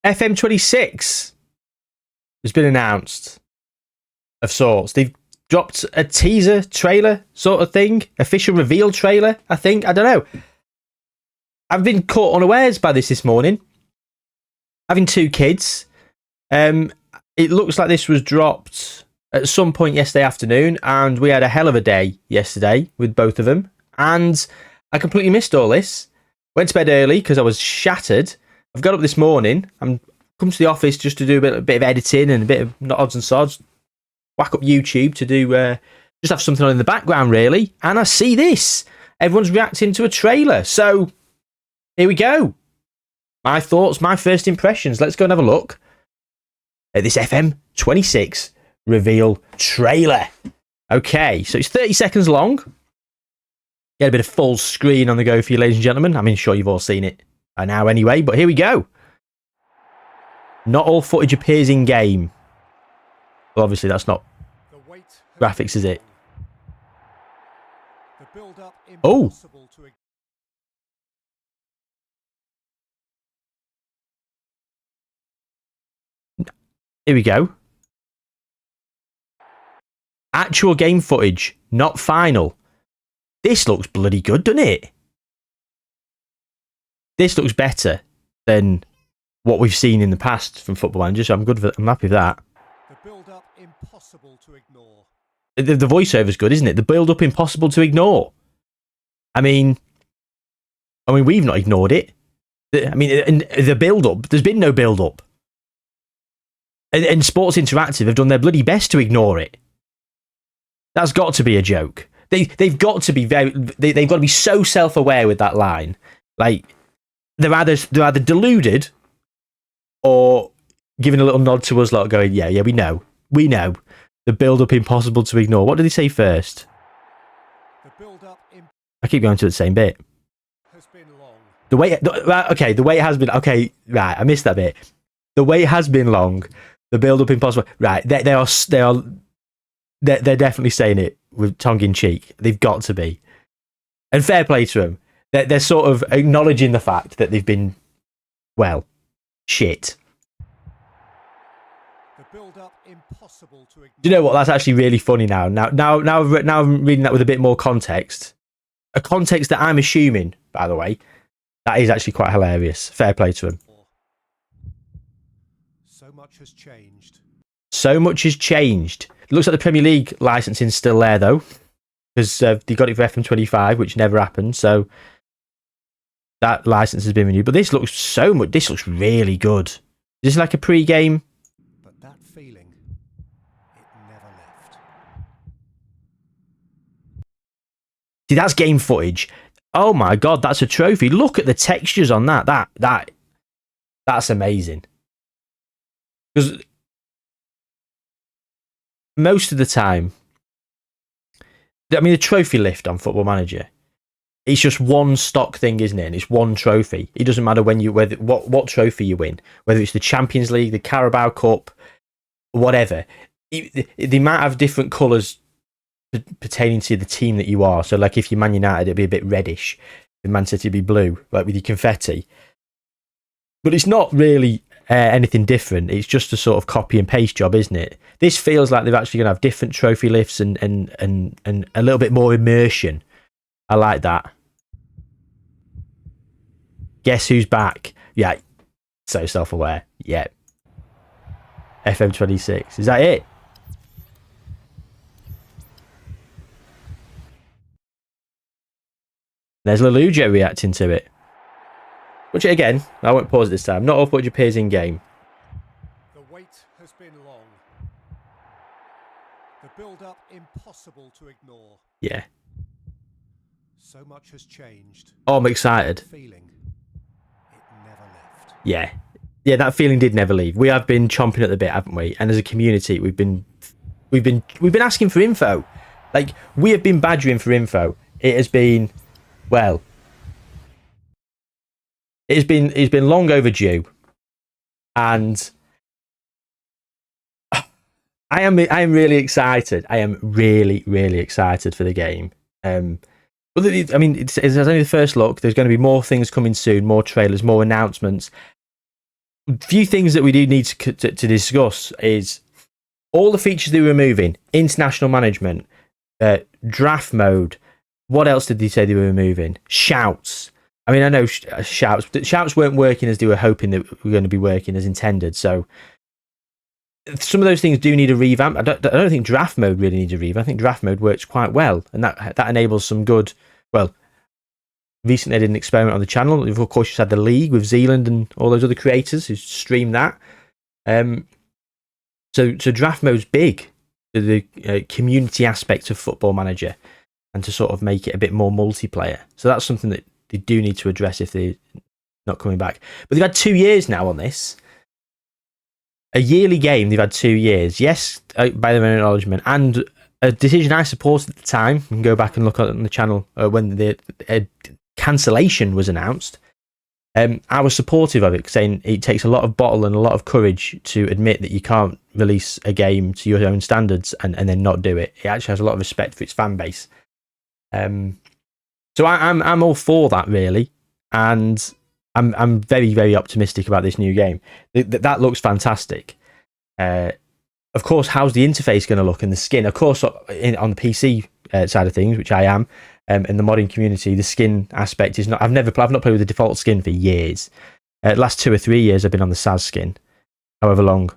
FM26 has been announced of sorts. They've dropped a teaser trailer sort of thing, official reveal trailer, I think. I don't know. I've been caught unawares by this morning. Having 2 kids. It looks like this was dropped at some point yesterday afternoon, and we had a hell of a day yesterday with both of them. And I completely missed all this. Went to bed early because I was shattered. I've got up this morning. I'm come to the office just to do a bit of editing and a bit of odds and sods. Whack up YouTube to do just have something on in the background, really. And I see this. Everyone's reacting to a trailer. So here we go. My thoughts, my first impressions. Let's go and have a look at this FM26 reveal trailer. Okay, so it's 30 seconds long. Get a bit of full screen on the go for you, ladies and gentlemen. I'm sure you've all seen it by now anyway, but here we go. Not all footage appears in game. Well, obviously that's not graphics, is it? Oh. Here we go. Actual game footage, not final. This looks bloody good, doesn't it? This looks better than what we've seen in the past from Football Manager, so I'm happy with that. The build-up impossible to ignore. The voiceover's good, isn't it? The build-up impossible to ignore. I mean, we've not ignored it. The build-up, there's been no build-up. And Sports Interactive have done their bloody best to ignore it. That's got to be a joke. They've got to be they've got to be so self-aware with that line. Like they're either deluded or giving a little nod to us, like going, yeah, we know. The build-up impossible to ignore. What did they say first? I keep going to the same bit. Has been long. The wait has been okay. Right, I missed that bit. The wait has been long. The build-up impossible. Right, they're definitely saying it with tongue in cheek. They've got to be, and fair play to them. They're sort of acknowledging the fact that they've been, well, shit. The build-up impossible to ignore. Do you know what? That's actually really funny now. Now I'm reading that with a bit more context. A context that I'm assuming, by the way, that is actually quite hilarious. Fair play to them. So much has changed. So much has changed. It looks like the Premier League licensing's still there, though, because they got it for FM25, which never happened. So that license has been renewed. But this looks really good. Is this like a pre-game? But that feeling, it never left. See, that's game footage. Oh my god, that's a trophy. Look at the textures on that. That's amazing. Because most of the time, the trophy lift on Football Manager, it's just one stock thing, isn't it? And it's one trophy. It doesn't matter what trophy you win, whether it's the Champions League, the Carabao Cup, whatever. They might have different colours pertaining to the team that you are. So, like if you're Man United, it'd be a bit reddish. The Man City would be blue, like with your confetti. But it's not really anything different. It's just a sort of copy and paste job, isn't it? This feels like they're actually going to have different trophy lifts and a little bit more immersion. I like that. Guess who's back? Yeah, so self-aware. Yeah. FM26. Is that it? There's Lelujo reacting to it. Which, again, I won't pause this time. Not all footage appears in game. The wait has been long. The build-up impossible to ignore. Yeah. So much has changed. Oh, I'm excited. Feeling, it never left. Yeah. Yeah, that feeling did never leave. We have been chomping at the bit, haven't we? And as a community, we've been asking for info. Like, we have been badgering for info. It has been, well, it's been long overdue, and I am really excited. I am really excited for the game. But I mean, it's only the first look. There's going to be more things coming soon, more trailers, more announcements. few things that we do need to discuss is all the features they were removing: international management, draft mode. What else did they say they were removing? Shouts. I mean, I know shouts, but shouts weren't working as they were hoping that were going to be working as intended. So some of those things do need a revamp. I don't think draft mode really needs a revamp. I think draft mode works quite well, and that enables some good. Well, recently I did an experiment on the channel. Of course, you had the league with Zealand and all those other creators who streamed that. So draft mode's big, the community aspect of Football Manager, and to sort of make it a bit more multiplayer. So that's something that they do need to address if they're not coming back. But they've had 2 years now on this. A yearly game, they've had 2 years. Yes, by their own acknowledgement, and a decision I supported at the time. You can go back and look at it on the channel when the cancellation was announced. I was supportive of it, saying it takes a lot of bottle and a lot of courage to admit that you can't release a game to your own standards and then not do it. It actually has a lot of respect for its fan base. So I'm all for that, really, and I'm very, very optimistic about this new game. That looks fantastic. Of course, how's the interface going to look and the skin? Of course, on the PC side of things, which I am, in the modding community, the skin aspect is not. I've not played with the default skin for years. The last 2 or 3 years, I've been on the SAS skin. However long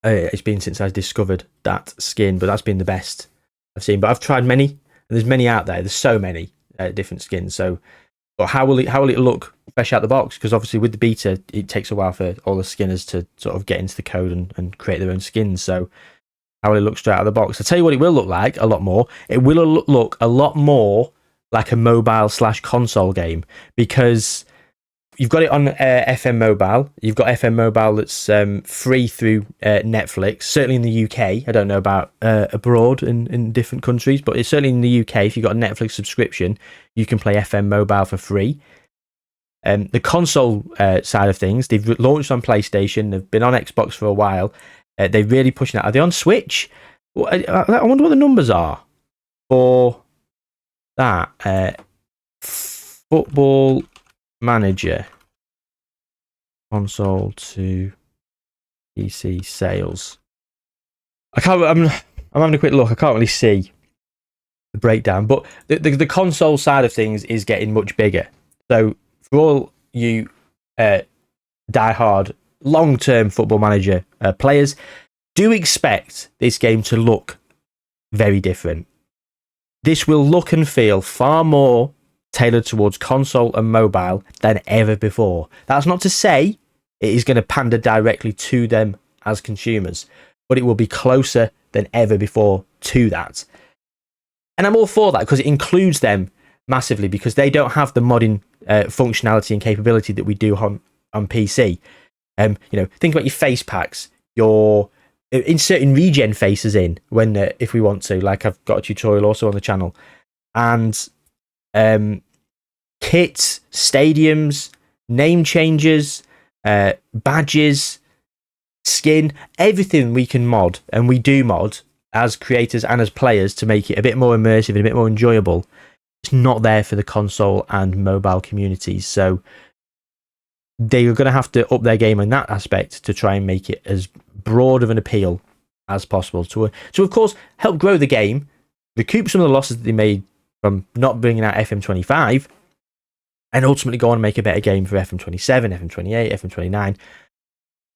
it's been since I discovered that skin, but that's been the best I've seen. But I've tried many, and there's many out there. There's so many different skins. So, but how will it look fresh out the box? Because obviously with the beta, it takes a while for all the skinners to sort of get into the code and create their own skins. So how will it look straight out of the box? I'll tell you what it will look like a lot more. It will look a lot more like a mobile/console game, because you've got it on FM Mobile. You've got FM Mobile that's free through Netflix, certainly in the UK. I don't know about abroad in different countries, but it's certainly in the UK. If you've got a Netflix subscription, you can play FM Mobile for free. The console side of things, they've launched on PlayStation. They've been on Xbox for a while. They're really pushing it. Are they on Switch? Well, I wonder what the numbers are for that. Football Manager console to PC sales. I'm having a quick look. I can't really see the breakdown, but the console side of things is getting much bigger. So for all you die-hard long-term Football Manager players, do expect this game to look very different. This will look and feel far more tailored towards console and mobile than ever before. That's not to say it is going to pander directly to them as consumers, but it will be closer than ever before to that. And I'm all for that, because it includes them massively, because they don't have the modding functionality and capability that we do on PC. Think about your face packs, your inserting regen faces in when if we want to, like I've got a tutorial also on the channel, and kits, stadiums, name changes, badges, skin, everything we can mod, and we do mod as creators and as players to make it a bit more immersive and a bit more enjoyable. It's not there for the console and mobile communities, so they are going to have to up their game in that aspect to try and make it as broad of an appeal as possible to of course help grow the game, recoup some of the losses that they made from not bringing out FM25, and ultimately go on and make a better game for FM27, FM28, FM29.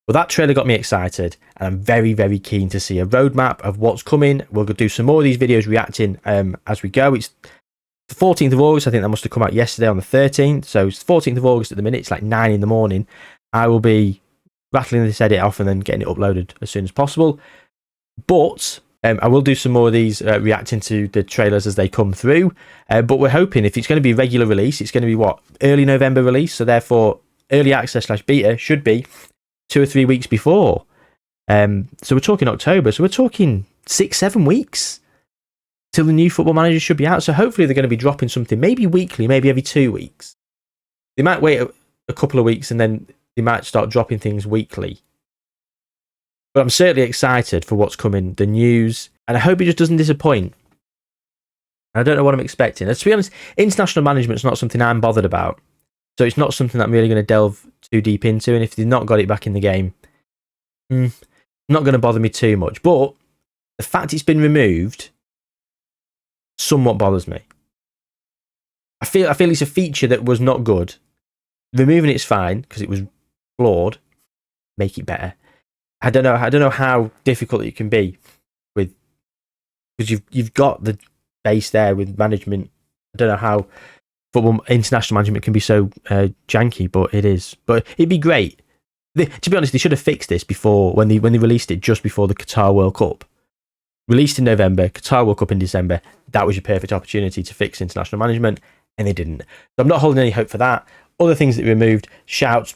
Well, that trailer got me excited, and I'm very, very keen to see a roadmap of what's coming. We'll do some more of these videos reacting as we go. It's the 14th of August. I think that must have come out yesterday on the 13th. So it's the 14th of August at the minute. It's like 9 in the morning. I will be rattling this edit off and then getting it uploaded as soon as possible. But I will do some more of these reacting to the trailers as they come through. But we're hoping, if it's going to be a regular release, it's going to be early November release. So therefore, early access / beta should be 2 or 3 weeks before. So we're talking October. So we're talking 6-7 weeks till the new Football Manager should be out. So hopefully they're going to be dropping something, maybe weekly, maybe every 2 weeks. They might wait a couple of weeks and then they might start dropping things weekly. But I'm certainly excited for what's coming, the news, and I hope it just doesn't disappoint. I don't know what I'm expecting. To be honest, international management's not something I'm bothered about. So it's not something that I'm really going to delve too deep into, and if they've not got it back in the game, not going to bother me too much. But the fact it's been removed somewhat bothers me. I feel it's a feature that was not good. Removing it's fine because it was flawed. Make it better. I don't know how difficult it can be with, because you've got the base there with management. I don't know how football international management can be so janky, but it is. But it'd be great. To be honest, they should have fixed this before when they released it just before the Qatar World Cup. Released in November, Qatar World Cup in December. That was your perfect opportunity to fix international management, and they didn't. So I'm not holding any hope for that. Other things that they removed, shouts,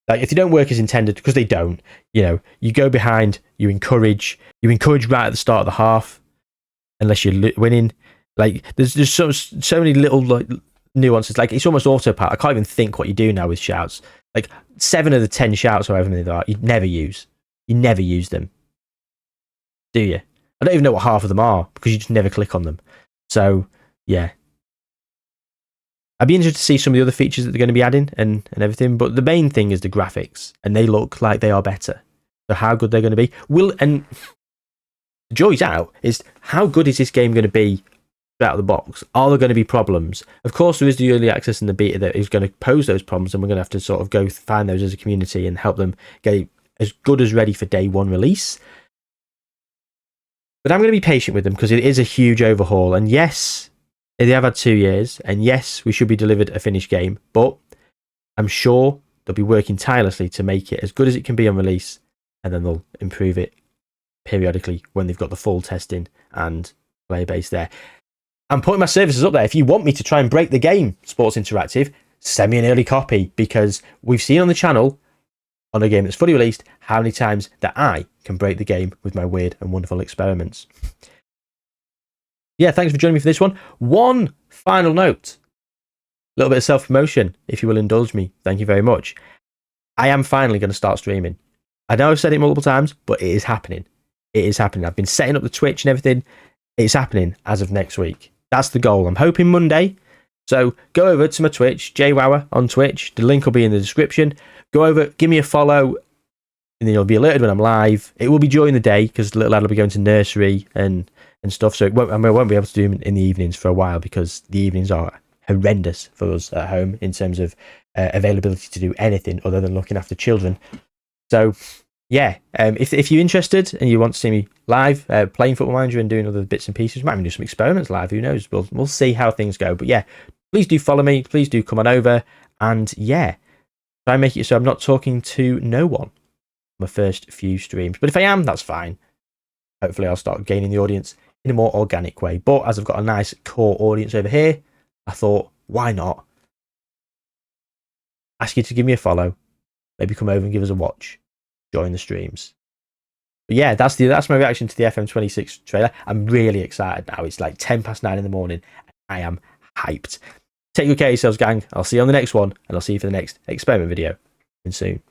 like if they don't work as intended, because they don't, you go behind, you encourage right at the start of the half, unless you're winning. Like there's so many little like nuances. Like it's almost autopilot. I can't even think what you do now with shouts. Like 7 of the 10 shouts or however many there are, you never use. You never use them, do you? I don't even know what half of them are because you just never click on them. So yeah, I'd be interested to see some of the other features that they're going to be adding and everything. But the main thing is the graphics, and they look like they are better. So how good they're going to be? And the joy's out is how good is this game going to be out of the box? Are there going to be problems? Of course, there is the early access and the beta that is going to pose those problems, and we're going to have to sort of go find those as a community and help them get it as good as ready for day one release. But I'm going to be patient with them because it is a huge overhaul. And yes, they have had 2 years, and yes, we should be delivered a finished game, but I'm sure they'll be working tirelessly to make it as good as it can be on release, and then they'll improve it periodically when they've got the full testing and player base there. I'm putting my services up there. If you want me to try and break the game, Sports Interactive, send me an early copy, because we've seen on the channel, on a game that's fully released, how many times that I can break the game with my weird and wonderful experiments. Yeah, thanks for joining me for this one. One final note. A little bit of self-promotion, if you will indulge me. Thank you very much. I am finally going to start streaming. I know I've said it multiple times, but it is happening. It is happening. I've been setting up the Twitch and everything. It's happening as of next week. That's the goal. I'm hoping Monday. So go over to my Twitch, Jayhuahua on Twitch. The link will be in the description. Go over, give me a follow, and then you'll be alerted when I'm live. It will be during the day because the little lad will be going to nursery and stuff. So I won't be able to do them in the evenings for a while because the evenings are horrendous for us at home in terms of availability to do anything other than looking after children. So yeah, if you're interested and you want to see me live playing Football Manager and doing other bits and pieces, might even do some experiments live. Who knows? We'll see how things go. But yeah, please do follow me. Please do come on over. And yeah, try and make it so I'm not talking to no one on my first few streams. But if I am, that's fine. Hopefully I'll start gaining the audience in a more organic way. But as I've got a nice core audience over here, I thought, why not ask you to give me a follow, maybe come over and give us a watch, join the streams. But yeah, that's my reaction to the FM26 trailer. I'm really excited now. It's like 9:10 in the morning. I am hyped. Take good care of yourselves, gang. I'll see you on the next one, and I'll see you for the next experiment video soon.